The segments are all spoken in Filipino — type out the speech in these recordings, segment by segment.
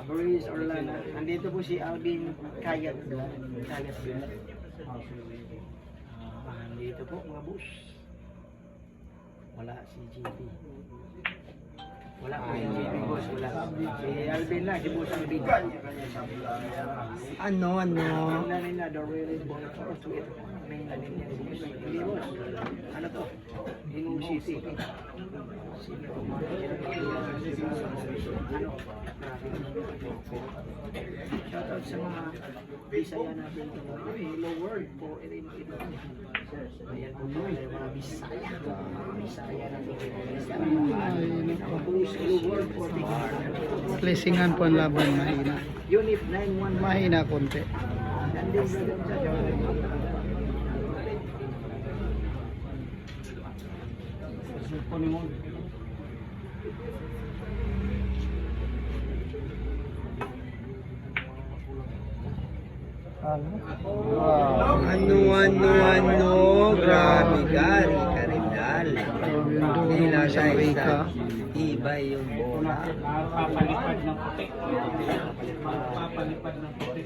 Maurice Orlando. Nandito po si Alvin Kayat. Nandito po mga boss. Wala si JP. Wala po si JP boss. Wala. Si Alvin lang. Si boss Alvin. Ano? Wala nila. The really ball for to it. May nanin yan si boss. Hindi boss. Ano to? Inu City. Shoutout sa mga Bisaya natin ito. Hello world po. Ayan po mga Bisaya. Bisaya natin ito. Hello world po. Placingan po ang laban, mahina. Unit 911. Mahina konti. Ano? Grabe ka, Rinal. Hindi na siya isa. Iba yung bola. Papalipad ng puti. Papalipad ng puti.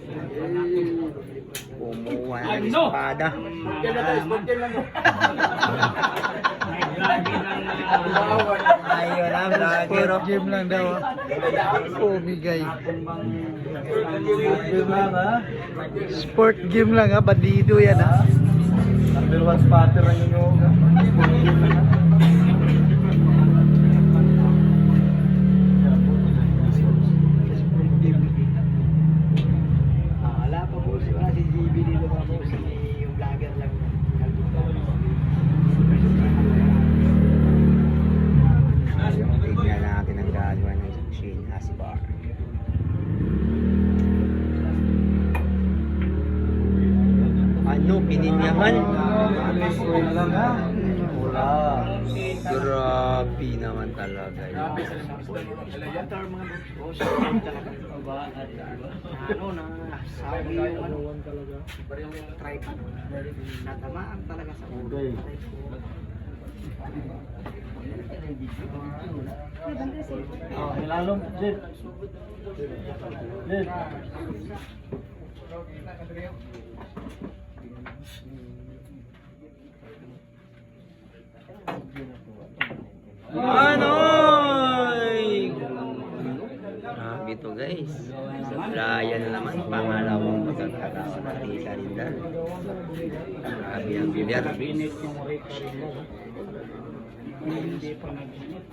Kumuha ng espada. Ayun na, vlogger. Sport gym lang daw. Bumigay. Sport gym lang ha, bandido yan ha. Number 1 spotter ang yung sport gym lang ha. Wala pa po si GB dito mga po si yung vlogger lang. Tingnan natin ang gagawa ng Shane Asbar. Ano, pininyahan? Wala. Grabe naman talaga yun. Motor mga boss. Ano na sabi yung ano yung tripod. Natamaan talaga sa ulo. Oh, nilalong. Jed. Jed. Anoy! Grabe to guys. Raya na naman. Pangalawang pagkakataon na kay Karindal. Grabe ang bilyar. Binit yung rate rin mo. Hindi pa nag-binit.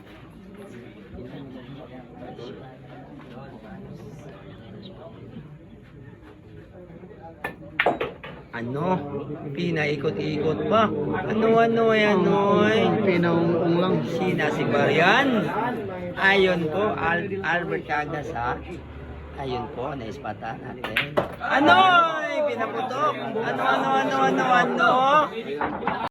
Ano? Pinaikot-ikot pa. Ano yan, Noy? Pinaungong lang. Sina si Barian. Ayon po, Albert Cagas ha. Ayun po, naispata natin. Anoy! Pinaputok. Ano?